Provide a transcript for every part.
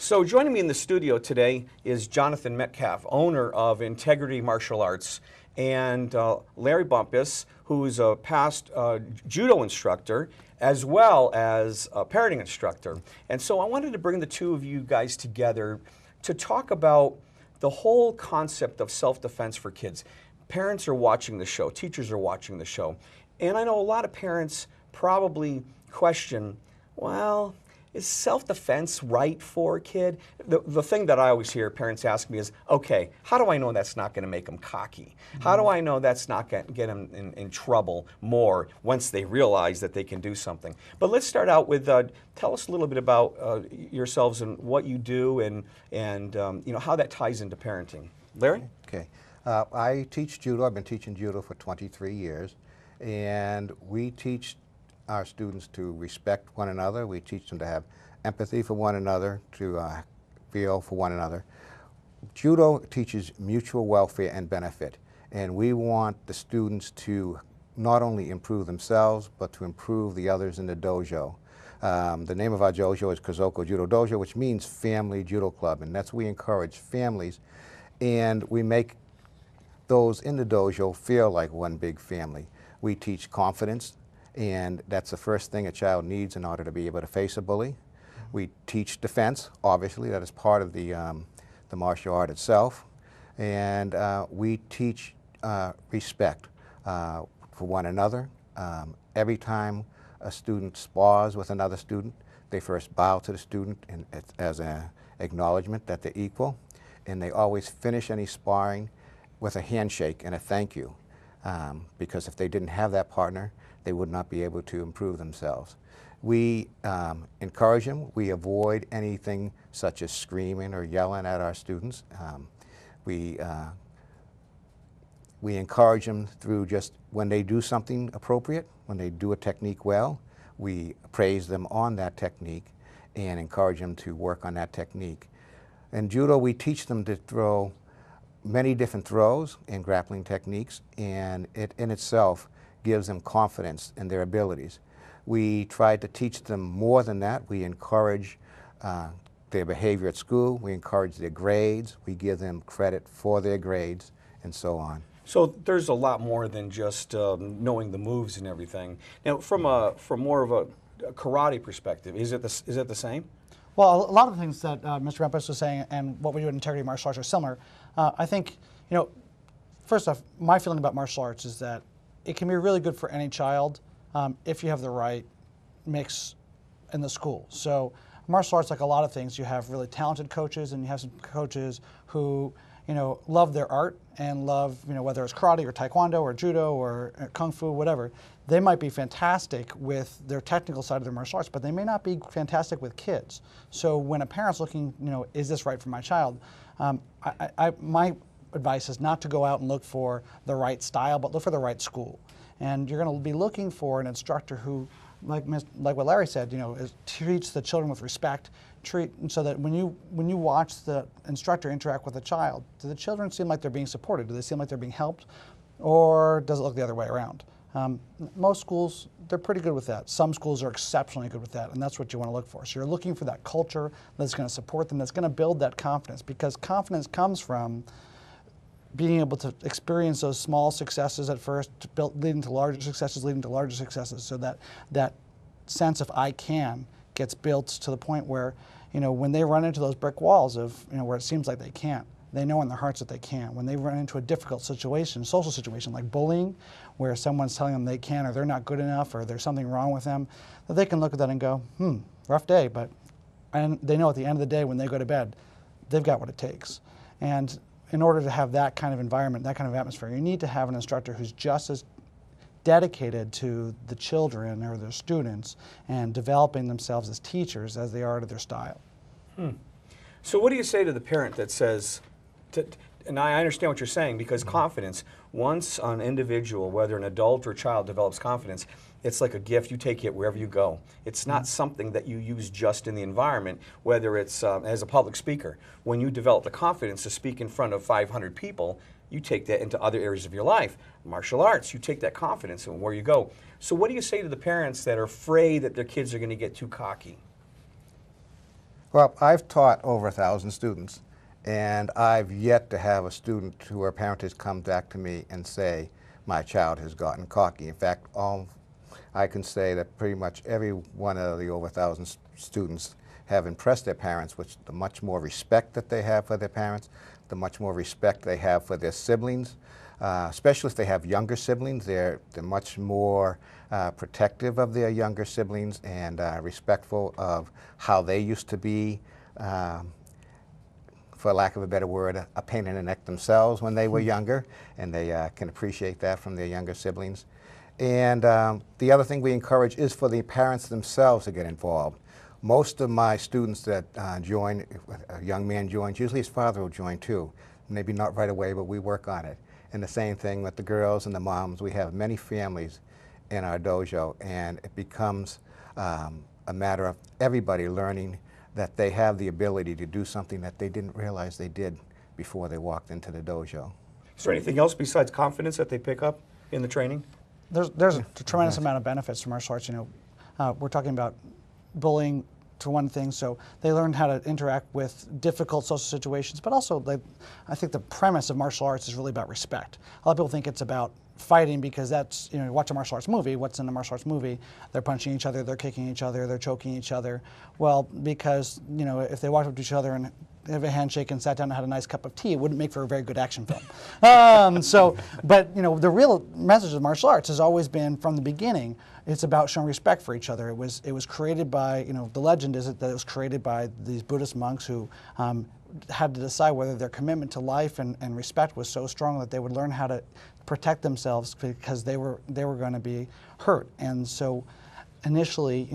So joining me in the studio today is Jonathan Metcalf, owner of Integrity Martial Arts, and Larry Bumpus, who's a past judo instructor as well as a parenting instructor. And so I wanted to bring the two of you guys together to talk about the whole concept of self-defense for kids. Parents are watching the show, teachers are watching the show, and I know a lot of parents probably question, well, is self-defense right for a kid? The thing that I always hear parents ask me is, okay, how do I know that's not going to make them cocky? How do I know that's not going to get them in trouble more once they realize that they can do something? But let's start out with, tell us a little bit about yourselves and what you do and you know, how that ties into parenting. Larry? Okay. I teach judo. I've been teaching judo for 23 years, and we teach our students to respect one another. We teach them to have empathy for one another, to feel for one another. Judo teaches mutual welfare and benefit, and we want the students to not only improve themselves, but to improve the others in the dojo. The name of our dojo is Kazoko Judo Dojo, which means Family Judo Club, and that's we encourage families, and we make those in the dojo feel like one big family. We teach confidence, and that's the first thing a child needs in order to be able to face a bully. We teach defense, obviously, that is part of the martial art itself. And we teach respect for one another. Every time a student spars with another student, they first bow to the student and as an acknowledgement that they're equal. And they always finish any sparring with a handshake and a thank you. Because if they didn't have that partner, they would not be able to improve themselves. We encourage them. We avoid anything such as screaming or yelling at our students. We encourage them through just when they do something appropriate, when they do a technique well, we praise them on that technique and encourage them to work on that technique. In judo, we teach them to throw many different throws and grappling techniques, and it in itself gives them confidence in their abilities. We try to teach them more than that. We encourage their behavior at school. We encourage their grades. We give them credit for their grades, and so on. So there's a lot more than just knowing the moves and everything. Now, from more of a karate perspective, is it the same? Well, a lot of the things that Mr. Bumpus was saying and what we do in Integrity Martial Arts are similar. I think, you know, first off, my feeling about martial arts is that it can be really good for any child if you have the right mix in the school. So martial arts, like a lot of things, you have really talented coaches and you have some coaches who, you know, love their art and love, you know, whether it's karate or taekwondo or judo or kung fu, whatever. They might be fantastic with their technical side of their martial arts, but they may not be fantastic with kids. So when a parent's looking, you know, is this right for my child? My advice is not to go out and look for the right style, but look for the right school. And you're going to be looking for an instructor who, like what Larry said, you know, treats the children with respect, so that when you watch the instructor interact with a child, do the children seem like they're being supported? Do they seem like they're being helped? Or does it look the other way around? Most schools, they're pretty good with that. Some schools are exceptionally good with that, and that's what you want to look for. So you're looking for that culture that's going to support them, that's going to build that confidence, because confidence comes from being able to experience those small successes at first, leading to larger successes, so that sense of I can gets built to the point where, you know, when they run into those brick walls of, you know, where it seems like they can't, they know in their hearts that they can. When they run into a difficult situation, social situation like bullying, where someone's telling them they can or they're not good enough or there's something wrong with them, that they can look at that and go, rough day, and they know at the end of the day when they go to bed, they've got what it takes. And in order to have that kind of environment, that kind of atmosphere, you need to have an instructor who's just as dedicated to the children or their students and developing themselves as teachers as they are to their style. So what do you say to the parent that says, and I understand what you're saying, because confidence, once an individual, whether an adult or child, develops confidence, it's like a gift. You take it wherever you go. It's not something that you use just in the environment, whether it's as a public speaker. When you develop the confidence to speak in front of 500 people, you take that into other areas of your life. Martial arts, you take that confidence and where you go. So what do you say to the parents that are afraid that their kids are going to get too cocky? Well, I've taught over 1,000 students, and I've yet to have a student who a parent has come back to me and say, my child has gotten cocky. In fact, I can say that pretty much every one of the over 1,000 students have impressed their parents with the much more respect that they have for their parents, the much more respect they have for their siblings, especially if they have younger siblings. They're much more protective of their younger siblings and respectful of how they used to be, for lack of a better word, a pain in the neck themselves when they were younger, and they can appreciate that from their younger siblings. And the other thing we encourage is for the parents themselves to get involved. Most of my students that join, a young man joins, usually his father will join too. Maybe not right away, but we work on it. And the same thing with the girls and the moms. We have many families in our dojo, and it becomes a matter of everybody learning that they have the ability to do something that they didn't realize they did before they walked into the dojo. Is there anything else besides confidence that they pick up in the training? There's a tremendous amount of benefits to martial arts. We're talking about bullying to one thing, so they learn how to interact with difficult social situations, but also I think the premise of martial arts is really about respect. A lot of people think it's about fighting because that's, you watch a martial arts movie, what's in a martial arts movie? They're punching each other, they're kicking each other, they're choking each other. Well, because, if they walked up to each other and have a handshake and sat down and had a nice cup of tea, it wouldn't make for a very good action film. But the real message of martial arts has always been, from the beginning, it's about showing respect for each other. It was created by, the legend is that it was created by these Buddhist monks who had to decide whether their commitment to life and respect was so strong that they would learn how to protect themselves because they were going to be hurt. And so initially,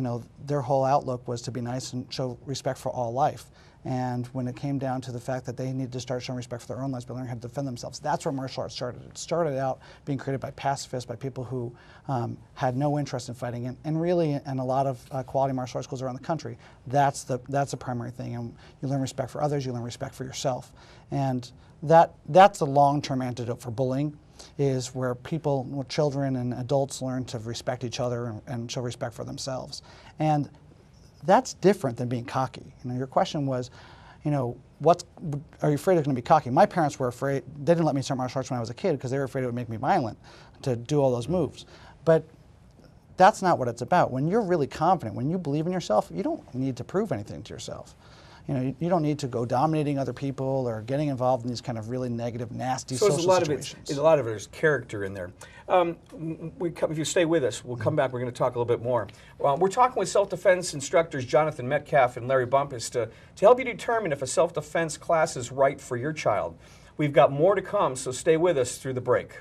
their whole outlook was to be nice and show respect for all life. And when it came down to the fact that they needed to start showing respect for their own lives by learning how to defend themselves, that's where martial arts started. It started out being created by pacifists, by people who had no interest in fighting. And really, in a lot of quality martial arts schools around the country, that's the primary thing. And you learn respect for others, you learn respect for yourself. And that's the long-term antidote for bullying, is where children and adults learn to respect each other and show respect for themselves. And that's different than being cocky. Your question was, are you afraid it's going to be cocky? My parents were afraid. They didn't let me start martial arts when I was a kid because they were afraid it would make me violent to do all those moves. But that's not what it's about. When you're really confident, when you believe in yourself, you don't need to prove anything to yourself. You don't need to go dominating other people or getting involved in these kind of really negative, nasty social situations. A lot of it is character in there. If you stay with us, we'll come back. We're going to talk a little bit more. We're talking with self-defense instructors Jonathan Metcalf and Larry Bumpus to help you determine if a self-defense class is right for your child. We've got more to come, so stay with us through the break.